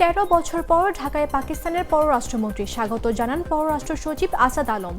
13 বছর পর ঢাকায় পাকিস্তানের পররাষ্ট্রমন্ত্রী স্বাগত জানান পররাষ্ট্র সচিব আসাদ আলম।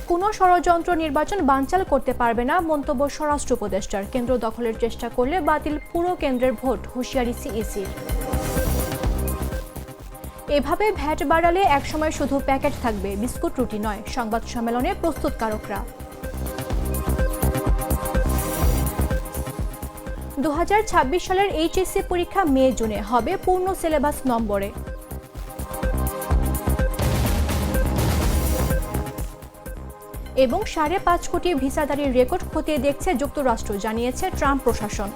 কোনো ষড়যন্ত্র নির্বাচন বানচাল করতে পারবে না মন্তব্য স্বরাষ্ট্র উপদেষ্টার। কেন্দ্র দখলের চেষ্টা করলে বাতিল পুরো কেন্দ্রের ভোট, হুঁশিয়ারি সিইসির। এভাবে ভ্যাট বাড়ালে একসময় শুধু প্যাকেট থাকবে, বিস্কুট রুটি নয়, সংবাদ সম্মেলনে প্রস্তুতকারকরা। 2026 সালের এইচএসসি পরীক্ষা মে-জুনে হবে পূর্ণ সিলেবাস নম্বরে। এবং 5.5 কোটি ভিসাধারীর রেকর্ড খতিয়ে দেখছে যুক্তরাষ্ট্র, জানিয়েছে ট্রাম্প প্রশাসন।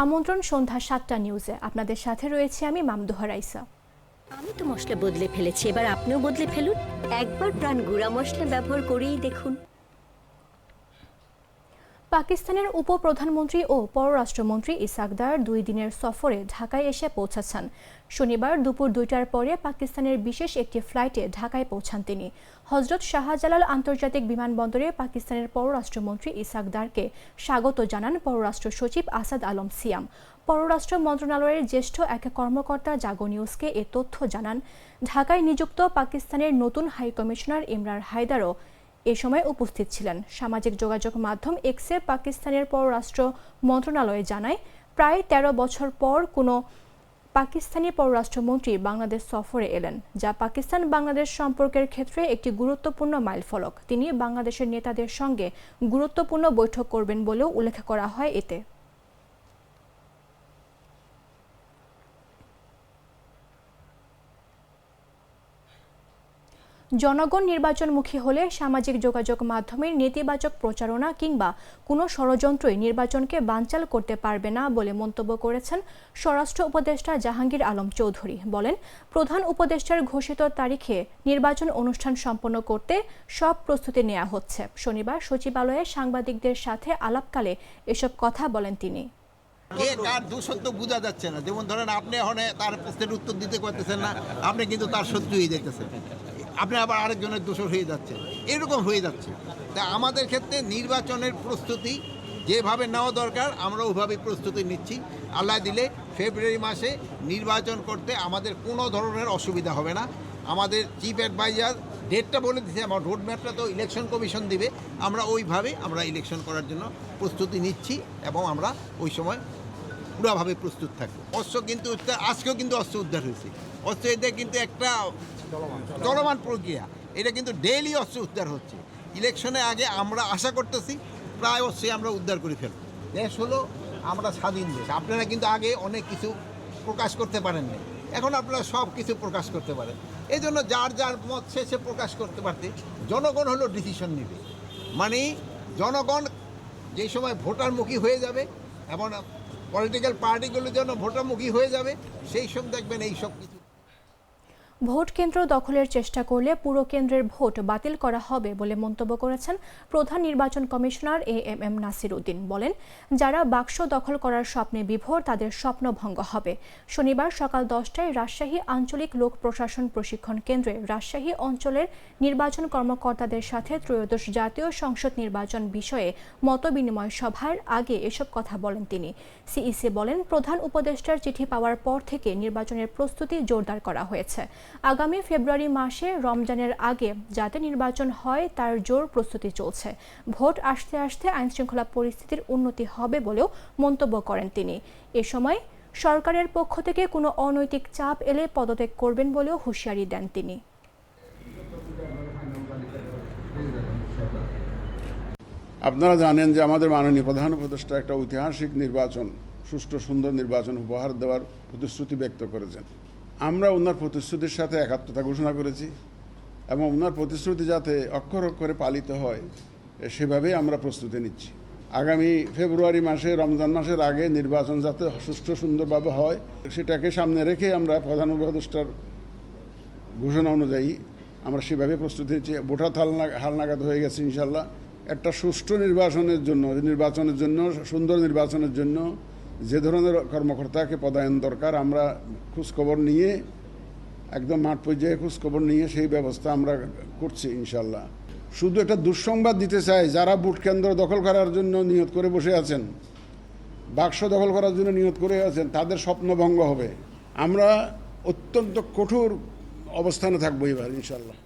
আমন্ত্রণ সন্ধ্যা 7টা নিউজে, আপনাদের সাথে রয়েছে আমি মামদুহা রাইসা। আমি তো মশলা বদলে ফেলেছি, এবার আপনিও বদলে ফেলুন। একবার প্রাণ গুঁড়া মশলা ব্যবহার করেই দেখুন। পাকিস্তানের উপপ্রধানমন্ত্রী ও পররাষ্ট্রমন্ত্রী ইসাক দার 2 দিনের সফরে ঢাকায় এসে পৌঁছেছেন। শনিবার দুপুর 2টার পরে পাকিস্তানের বিশেষ একটি ফ্লাইটে ঢাকায় পৌঁছান তিনি। হজরত শাহজালাল আন্তর্জাতিক বিমানবন্দরে পাকিস্তানের পররাষ্ট্রমন্ত্রী ইসাক দারকে স্বাগত জানান পররাষ্ট্র সচিব আসাদ আলম সিয়াম। পররাষ্ট্র মন্ত্রণালয়ের জ্যেষ্ঠ এক কর্মকর্তা জাগো নিউজকে এ তথ্য জানান। ঢাকায় নিযুক্ত পাকিস্তানের নতুন হাইকমিশনার ইমরান হায়দারও এ সময় উপস্থিত ছিলেন। সামাজিক যোগাযোগ মাধ্যম এক্সে পাকিস্তানের পররাষ্ট্র মন্ত্রণালয় জানায়, প্রায় 13 বছর পর কোনো পাকিস্তানি পররাষ্ট্রমন্ত্রী বাংলাদেশ সফরে এলেন, যা পাকিস্তান বাংলাদেশ সম্পর্কের ক্ষেত্রে একটি গুরুত্বপূর্ণ মাইলফলক। তিনি বাংলাদেশের নেতাদের সঙ্গে গুরুত্বপূর্ণ বৈঠক করবেন বলেও উল্লেখ করা হয় এতে। জনগণ নির্বাচনমুখী হলে সামাজিক যোগাযোগ মাধ্যমের নেতিবাচক প্রচারণা কিংবা কোনো ষড়যন্ত্রই নির্বাচনকে বানচাল করতে পারবে না বলে মন্তব্য করেছেন স্বরাষ্ট্র উপদেষ্টা জাহাঙ্গীর আলম চৌধুরী। বলেন, প্রধান উপদেষ্টার ঘোষিত তারিখে নির্বাচন অনুষ্ঠান সম্পন্ন করতে সব প্রস্তুতি নেওয়া হচ্ছে। শনিবার সচিবালয়ে সাংবাদিকদের সাথে আলাপকালে এসব কথা বলেন তিনি। কে কার দোষত্ব বোঝা যাচ্ছে না। যেমন ধরেন, আপনি এখন তার প্রশ্নের উত্তর দিতে পারতেছেন না, আপনি কিন্তু তার শত্রু হয়ে যেতেছেন, আপনি আবার আরেকজনের দোষর হয়ে যাচ্ছেন, এরকম হয়ে যাচ্ছে। তা আমাদের ক্ষেত্রে নির্বাচনের প্রস্তুতি যেভাবে নেওয়া দরকার আমরা ওইভাবেই প্রস্তুতি নিচ্ছি। আল্লাহ দিলে ফেব্রুয়ারি মাসে নির্বাচন করতে আমাদের কোনো ধরনের অসুবিধা হবে না। আমাদের চিফ অ্যাডভাইজার ডেটটা বলে দিচ্ছে, আমার রোড ম্যাপটা তো ইলেকশন কমিশন দিবে, আমরা ওইভাবে আমরা ইলেকশন করার জন্য প্রস্তুতি নিচ্ছি এবং আমরা ওই সময় পুরোভাবে প্রস্তুত থাকবো। অস্ত্র কিন্তু আজকেও কিন্তু অস্ত্র উদ্ধার হয়েছে। অস্ত্র এটা কিন্তু একটা চলমান প্রক্রিয়া, এটা কিন্তু ডেইলি অস্ত্র উদ্ধার হচ্ছে। ইলেকশনের আগে আমরা আশা করতেছি প্রায় অস্ত্রই আমরা উদ্ধার করে ফেলব। দেশ হলো আমরা স্বাধীন দেশ। আপনারা কিন্তু আগে অনেক কিছু প্রকাশ করতে পারেন না, এখন আপনারা সব কিছু প্রকাশ করতে পারেন। এই জন্য যার যার মত সে প্রকাশ করতে পারতে, জনগণ হলো ডিসিশন নেবে। মানে জনগণ যেই সময় ভোটারমুখী হয়ে যাবে এবং পলিটিক্যাল পার্টিগুলো যেন ভোটারমুখী হয়ে যাবে, সেই সব দেখবেন এই সব কিছু। ভোট কেন্দ্র দখলের চেষ্টা করলে পুরো কেন্দ্রের ভোট বাতিল করা হবে বলে মন্তব্য করেছেন প্রধান নির্বাচন কমিশনার এএমএম নাসির উদ্দিন। বলেন, যারা বাক্স দখল করার স্বপ্নে বিভোর তাদের স্বপ্ন ভঙ্গ হবে। শনিবার সকাল 10টায় রাজশাহী আঞ্চলিক লোক প্রশাসন প্রশিক্ষণ কেন্দ্রে রাজশাহী অঞ্চলের নির্বাচন কর্মকর্তাদের সাথে ত্রয়োদশ জাতীয় সংসদ নির্বাচন বিষয়ে মতবিনিময় সভার আগে এসব কথা বলেন তিনি। সিইসি বলেন, প্রধান উপদেষ্টার চিঠি পাওয়ার পর থেকে নির্বাচনের প্রস্তুতি জোরদার করা হয়েছে। আগামী ফেব্রুয়ারি মাসে রমজানের আগে যাতে নির্বাচন হয় তার জোর প্রস্তুতি চলছে। ভোট আসতে আসতে আইনশৃঙ্খলা পরিস্থিতির উন্নতি হবে বলেও মন্তব্য করেন তিনি। এ সময় সরকারের পক্ষ থেকে কোনো অনৈতিক চাপ এলে পদত্যাগ করবেন বলেও হুঁশিয়ারি দেন তিনি। আপনারা জানেন যে আমাদের মাননীয় প্রধান উপদেষ্টা একটা ঐতিহাসিক নির্বাচন, সুষ্ঠু সুন্দর নির্বাচন উপহার দেওয়ার প্রতিশ্রুতি ব্যক্ত করেছেন। আমরা ওনার প্রতিশ্রুতির সাথে একাত্মতা ঘোষণা করেছি এবং ওনার প্রতিশ্রুতি যাতে অক্ষর অক্ষরে পালিত হয় সেভাবেই আমরা প্রস্তুতি নিচ্ছি। আগামী ফেব্রুয়ারি মাসে, রমজান মাসের আগে নির্বাচন যাতে সুষ্ঠু সুন্দরভাবে হয় সেটাকে সামনে রেখে আমরা প্রধান উপদেষ্টার ঘোষণা অনুযায়ী আমরা সেভাবে প্রস্তুতি নিচ্ছি। ভোটার হালনাগাদ হয়ে গেছে ইনশাল্লাহ। একটা সুষ্ঠু নির্বাচনের জন্য সুন্দর নির্বাচনের জন্য যে ধরনের কর্মকর্তাকে পদায়ন দরকার আমরা খোঁজখবর নিয়ে একদম মাঠ পর্যায়ে খোঁজখবর নিয়ে সেই ব্যবস্থা আমরা করছি ইনশাল্লাহ। শুধু একটা দুঃসংবাদ দিতে চাই, যারা ভোট কেন্দ্র দখল করার জন্য নিয়ত করে বসে আছেন, বাক্স দখল করার জন্য নিয়ত করে আছেন, তাদের স্বপ্নভঙ্গ হবে। আমরা অত্যন্ত কঠোর অবস্থানে থাকবো এবার ইনশাল্লাহ।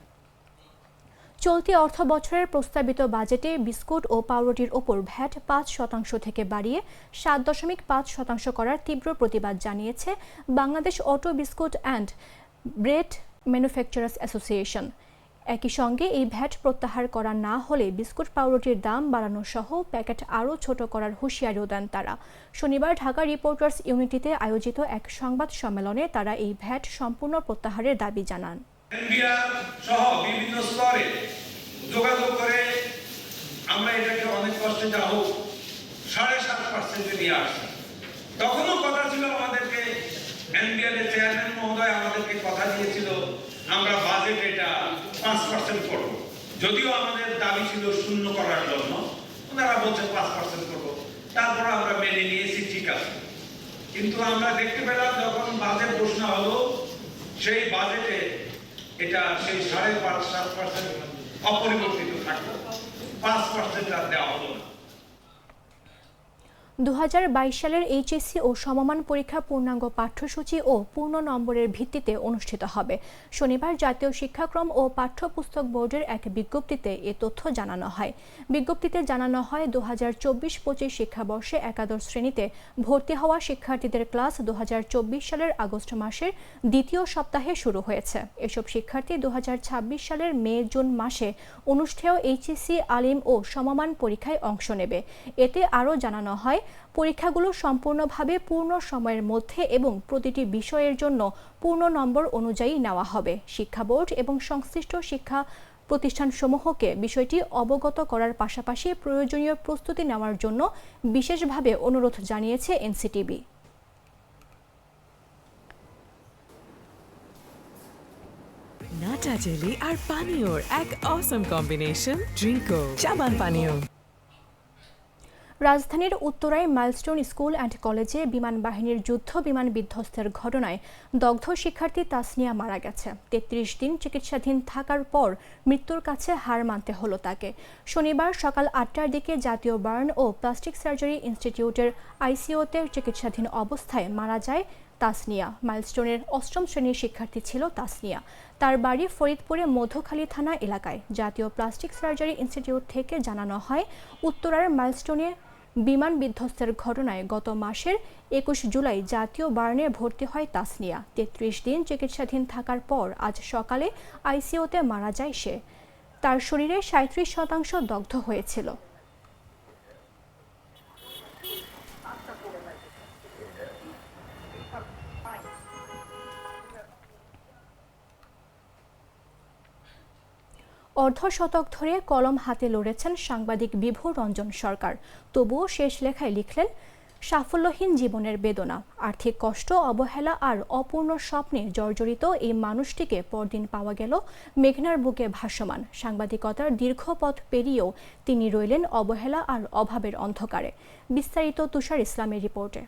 চলতি অর্থ বছরের প্রস্তাবিত বাজেটে বিস্কুট ও পাউরুটির ওপর ভ্যাট ৫% থেকে বাড়িয়ে ৭.৫% করার তীব্র প্রতিবাদ জানিয়েছে Bangladesh auto biscuit and bread manufacturers association. একই সঙ্গে এই ভ্যাট প্রত্যাহার করা না হলে বিস্কুট পাউরুটির দাম বাড়ানো সহ প্যাকেট আরও ছোট করার হুঁশিয়ারিও দেন তারা। শনিবার ঢাকা রিপোর্টার্স ইউনিটিতে আয়োজিত এক সংবাদ সম্মেলনে তারা এই ভ্যাট সম্পূর্ণ প্রত্যাহারের দাবি জানান। সহ বিভিন্ন স্তরে যোগাযোগ করে আমরা এটাকে অনেক কষ্টে যা হোক 7.5% নিয়ে আসি। তখনও কথা ছিল আমাদেরকে, এনবিআর এর চেয়ারম্যান মহোদয় আমাদেরকে কথা দিয়েছিল আমরা বাজেট এটা 5% করব। যদিও আমাদের দাবি ছিল 0 করার জন্য, ওনারা বলছে 5% করব। তারপর আমরা মেনে নিয়েছি, ঠিক আছে। কিন্তু আমরা দেখতে পেলাম যখন বাজেট ঘোষণা হলো, সেই বাজেটে এটা সেই 5.5-7% অপরিবর্তিত থাকলো, 5% আর দেওয়া হলো না। 2022 সালের এইচএসসি ও সমমান পরীক্ষা পূর্ণাঙ্গ পাঠ্যসূচি ও পূর্ণ নম্বরের ভিত্তিতে অনুষ্ঠিত হবে। শনিবার জাতীয় শিক্ষাক্রম ও পাঠ্যপুস্তক বোর্ডের এক বিজ্ঞপ্তিতে এ তথ্য জানানো হয়। বিজ্ঞপ্তিতে জানানো হয় 2024-25 শিক্ষাবর্ষে একাদশ শ্রেণীতে ভর্তি হওয়া শিক্ষার্থীদের ক্লাস 2024 সালের আগস্ট মাসের দ্বিতীয় সপ্তাহে শুরু হয়েছে। এসব শিক্ষার্থী 2026 সালের মে-জুন মাসে অনুষ্ঠেয় এইচএসসি, আলিম ও সমমান পরীক্ষায় অংশ নেবে। এতে আরও জানানো হয়, পরীক্ষাগুলো সম্পূর্ণভাবে পূর্ণ সময়ের মধ্যে এবং প্রতিটি বিষয়ের জন্য পূর্ণ নম্বর অনুযায়ী নেওয়া হবে। শিক্ষা বোর্ড এবং সংশ্লিষ্ট শিক্ষা প্রতিষ্ঠানসমূহকে বিষয়টি অবগত করার পাশাপাশি প্রয়োজনীয় প্রস্তুতি নেওয়ার জন্য বিশেষভাবে অনুরোধ জানিয়েছে এনসিটিবি। নাটা জেলি আর পানীয়র এক অসম কম্বিনেশন, ড্রিঙ্কো চাবান পানীয়। রাজধানীর উত্তরায় মাইলস্টোন স্কুল অ্যান্ড কলেজে বিমান বাহিনীর যুদ্ধ বিমান বিধ্বস্তের ঘটনায় দগ্ধ শিক্ষার্থী তাসনিয়া মারা গেছে। 33 দিন চিকিৎসাধীন থাকার পর মৃত্যুর কাছে হার মানতে হলো তাকে। শনিবার সকাল 8টার দিকে জাতীয় বার্ন ও প্লাস্টিক সার্জারি ইনস্টিটিউটের আইসিইউতে চিকিৎসাধীন অবস্থায় মারা যায় তাসনিয়া। মাইলস্টোনের 8ম শ্রেণীর শিক্ষার্থী ছিল তাসনিয়া। তার বাড়ি ফরিদপুরে মধুখালী থানা এলাকায়। জাতীয় প্লাস্টিক সার্জারি ইনস্টিটিউট থেকে জানানো হয়, উত্তরার মাইলস্টোনে বিমান বিধ্বস্তের ঘটনায় গত মাসের 21 জুলাই জাতীয় বার্নে ভর্তি হয় তাসনিয়া। 33 দিন চিকিৎসাধীন থাকার পর আজ সকালে আইসিইউতে মারা যায় সে। তার শরীরে 37% দগ্ধ হয়েছিল। অর্ধশতক ধরে কলম হাতে লড়েছেন সাংবাদিক বিভু রঞ্জন সরকার। তবুও শেষ লেখায় লিখলেন, সাফল্যহীন জীবনের বেদনা, আর্থিক কষ্ট, অবহেলা আর অপূর্ণ স্বপ্নে জর্জরিত এই মানুষটিকে পরদিন পাওয়া গেল মেঘনার বুকে ভাসমান। সাংবাদিকতার দীর্ঘ পথ পেরিয়েও তিনি রইলেন অবহেলা আর অভাবের অন্ধকারে। বিস্তারিত তুষার ইসলামের রিপোর্টে।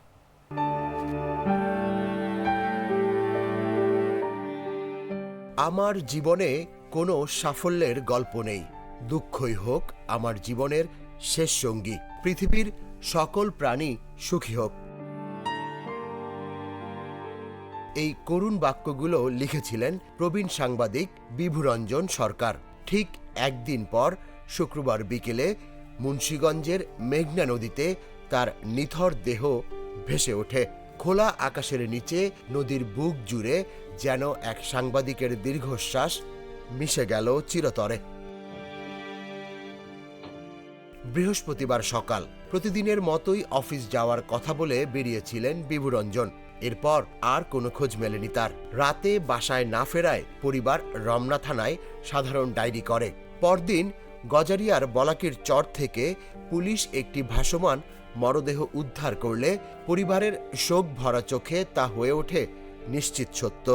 আমার জীবনে কোনো সাফল্যের গল্প নেই, দুঃখই হোক আমার জীবনের শেষ সঙ্গী। পৃথিবীর সকল প্রাণী সুখী হোক। এই করুণ বাক্যগুলো লিখেছিলেন প্রবীণ সাংবাদিক বিভুরঞ্জন সরকার। ঠিক একদিন পর শুক্রবার বিকেলে মুন্সিগঞ্জের মেঘনা নদীতে তার নিথর দেহ ভেসে ওঠে। খোলা আকাশের নিচে নদীর বুক জুড়ে যেন এক সাংবাদিকের দীর্ঘশ্বাস মিশে গেল চিরতরে। বৃহস্পতিবার সকাল, প্রতিদিনের মতোই অফিস যাওয়ার কথা বলে বেরিয়েছিলেন বিভুরঞ্জন। এরপর আর কোনো খোঁজ মেলেনি তার। রাতে বাসায় না ফেরায় পরিবার রমনা থানায় সাধারণ ডায়েরি করে। পরদিন গজারিয়ার বলাকির চর থেকে পুলিশ একটি ভাসমান মরদেহ উদ্ধার করলে পরিবারের শোক ভরা চোখে তা হয়ে ওঠে নিশ্চিত সত্য।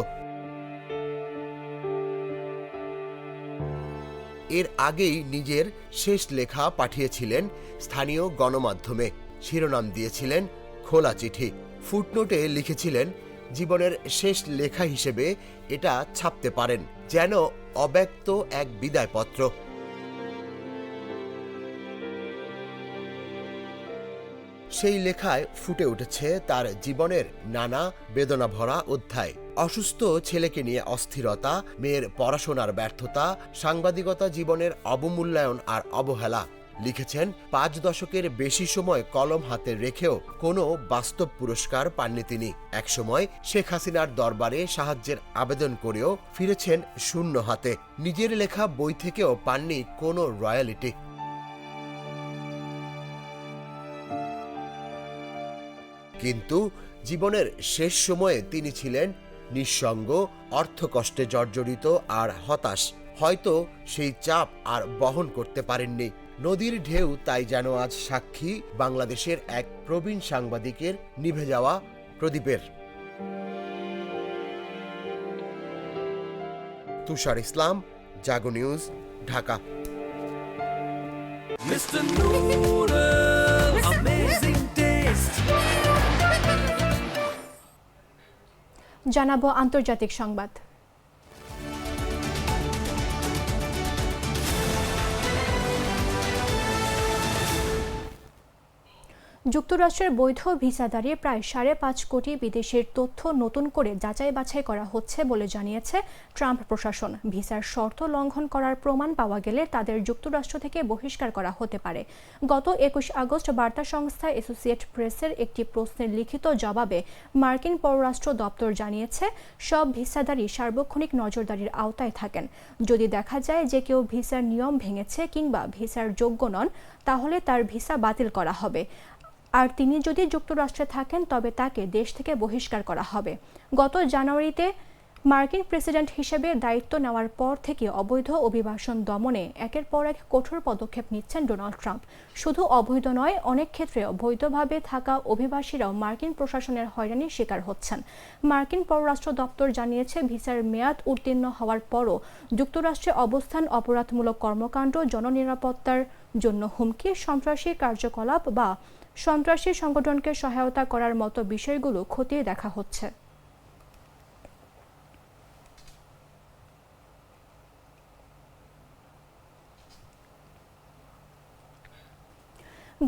এর আগেই নিজের শেষ লেখা পাঠিয়েছিলেন স্থানীয় গণমাধ্যমে। শিরোনাম দিয়েছিলেন খোলা চিঠি। ফুটনোটে লিখেছিলেন, জীবনের শেষ লেখা হিসেবে এটা ছাপতে পারেন, যেন অব্যক্ত এক বিদায়পত্র। সেই লেখায় ফুটে উঠেছে তার জীবনের নানা বেদনা ভরা অধ্যায়। অসুস্থ ছেলেকে নিয়ে অস্থিরতা, মেয়ের পড়াশোনার ব্যর্থতা, সাংবাদিকতা জীবনের অবমূল্যায়ন আর অবহেলা। লিখেছেন 5 দশকের বেশি সময় কলম হাতে রেখেও কোনো বাস্তব পুরস্কার পাননি তিনি। একসময় শেখ হাসিনার দরবারে সাহায্যের আবেদন করেও ফিরেছেন শূন্য হাতে। নিজের লেখা বই থেকেও পাননি কোনো রয়্যালিটি। কিন্তু জীবনের শেষ সময়ে তিনি ছিলেন নিঃসঙ্গ, অর্থকষ্টে জর্জরিত আর হতাশ। হয়তো সেই চাপ আর বহন করতে পারেননি। নদীর ঢেউ তাই যেন আজ সাক্ষী বাংলাদেশের এক প্রবীণ সাংবাদিকের নিভে যাওয়া প্রদীপের। Tushar Islam, Jago news, Dhaka. Mr. Noodles, amazing taste. জানাবো আন্তর্জাতিক সংবাদ। যুক্তরাষ্ট্রের বৈধ ভিসাধারী প্রায় 5.5 কোটি বিদেশির তথ্য নতুন করে যাচাই বাছাই করা হচ্ছে বলে জানিয়েছে ট্রাম্প প্রশাসন। ভিসার শর্ত লঙ্ঘন করার প্রমাণ পাওয়া গেলে তাদের যুক্তরাষ্ট্র থেকে বহিষ্কার করা হতে পারে। গত 21 আগস্ট বার্তা সংস্থা অ্যাসোসিয়েট প্রেসের একটি প্রশ্নের লিখিত জবাবে মার্কিন পররাষ্ট্র দপ্তর জানিয়েছে, সব ভিসাধারী সার্বক্ষণিক নজরদারির আওতায় থাকেন। যদি দেখা যায় যে কেউ ভিসার নিয়ম ভেঙেছে কিংবা ভিসার যোগ্য নন, তাহলে তার ভিসা বাতিল করা হবে। আর তিনি যদি যুক্তরাষ্ট্রে থাকেন তবে তাকে দেশ থেকে বহিষ্কার করা হবে। গত জানুয়ারিতে মার্কিন প্রেসিডেন্ট হিসেবে দায়িত্ব নেওয়ার পর থেকে অবৈধ অভিবাসন দমনে একের পর এক কঠোর পদক্ষেপ নিচ্ছেন ডোনাল্ড ট্রাম্প। শুধু অবৈধ নয়, অনেক ক্ষেত্রে বৈধভাবে থাকা অভিবাসীরাও মার্কিন প্রশাসনের হয়রানির শিকার হচ্ছেন। মার্কিন পররাষ্ট্র দপ্তর জানিয়েছে, ভিসার মেয়াদ উত্তীর্ণ হওয়ার পরও যুক্তরাষ্ট্রে অবস্থান অপরাধমূলক কর্মকাণ্ড, জননিরাপত্তার জন্য হুমকি, সন্ত্রাসী কার্যকলাপ বা সন্ত্রাসী সংগঠনকে সহায়তা করার মতো বিষয়গুলো খতিয়ে দেখা হচ্ছে।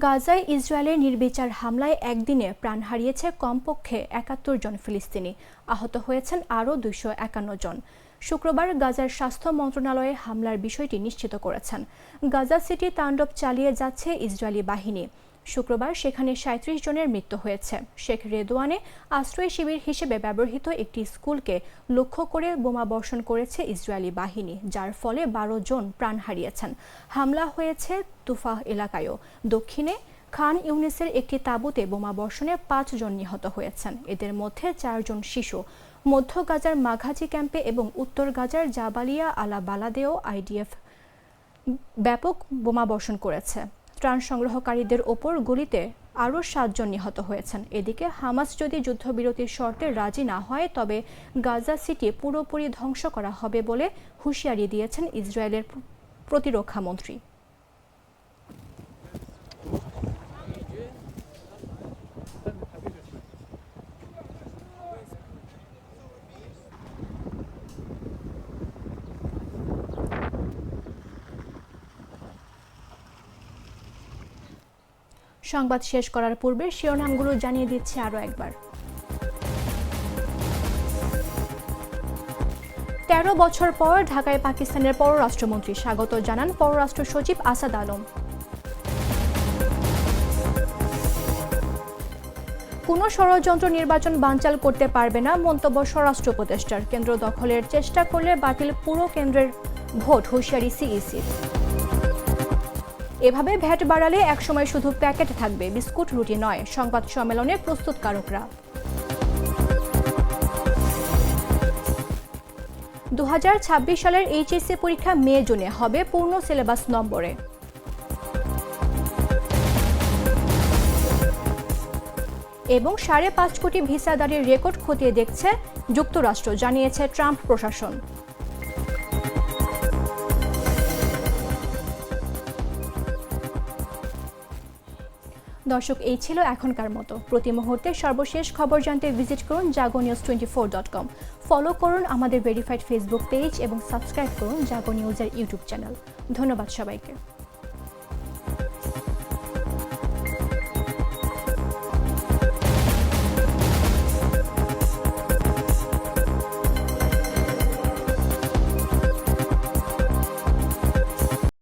গাজায় ইসরায়েলের নির্বিচার হামলায় একদিনে প্রাণ হারিয়েছে কমপক্ষে 71 জন ফিলিস্তিনি, আহত হয়েছেন আরও 251 জন। শুক্রবার গাজার স্বাস্থ্য মন্ত্রণালয়ে হামলার বিষয়টি নিশ্চিত করেছেন। গাজা সিটি তাণ্ডব চালিয়ে যাচ্ছে ইসরায়েলি বাহিনী। শুক্রবার সেখানে 37 জনের মৃত্যু হয়েছে। শেখ রেদওয়ানে আশ্রয় শিবির হিসেবে ব্যবহৃত একটি স্কুলকে লক্ষ্য করে বোমা বর্ষণ করেছে ইসরায়েলি বাহিনী, যার ফলে 12 জন প্রাণ হারিয়েছেন। হামলা হয়েছে তুফাহ এলাকায়ও। দক্ষিণে খান ইউনিসের একটি তাঁবুতে বোমা বর্ষণে 5 জন নিহত হয়েছেন, এদের মধ্যে 4 জন শিশু। মধ্য গাজার মাঘাজি ক্যাম্পে এবং উত্তর গাজার জাবালিয়া আলা বালাদেও আইডিএফ ব্যাপক বোমা বর্ষণ করেছে। ত্রাণ সংগ্রহকারীদের ওপর গুলিতে আরও 7 জন নিহত হয়েছেন। এদিকে হামাস যদি যুদ্ধবিরতির শর্তে রাজি না হয় তবে গাজা সিটি পুরোপুরি ধ্বংস করা হবে বলে হুঁশিয়ারি দিয়েছেন ইসরায়েলের প্রতিরক্ষা মন্ত্রী। সংবাদ শেষ করার পূর্বে শিরোনামগুলো জানিয়ে দিচ্ছে আরও একবার। 13 বছর পর ঢাকায় পাকিস্তানের পররাষ্ট্রমন্ত্রী স্বাগত জানান পররাষ্ট্র সচিব আসাদ আলম। কোনো ষড়যন্ত্র নির্বাচন বানচাল করতে পারবে না, মন্তব্য স্বরাষ্ট্র উপদেষ্টার। কেন্দ্র দখলের চেষ্টা করলে বাতিল পুরো কেন্দ্রের ভোট, হুঁশিয়ারি সিইসির। এভাবে ভ্যাট বাড়ালে একসময় শুধু প্যাকেট থাকবে, বিস্কুট রুটি নয়, সংবাদ সম্মেলনে প্রস্তুতকারকরা। 2026 সালের এইচএসসি পরীক্ষা মে-জুনে হবে, পূর্ণ সিলেবাস নম্বরে। এবং 5.5 কোটি ভিসাধারীর রেকর্ড খতিয়ে দেখছে যুক্তরাষ্ট্র, জানিয়েছে ট্রাম্প প্রশাসন। দর্শক, এই ছিল এখনকার মতো। প্রতি মুহূর্তে সর্বশেষ খবর জানতে ভিজিট করুন jagonews24.com। ফলো করুন আমাদের ভেরিফাইড ফেসবুক পেজ এবং সাবস্ক্রাইব করুন জাগো নিউজের ইউটিউব চ্যানেল। ধন্যবাদ সবাইকে।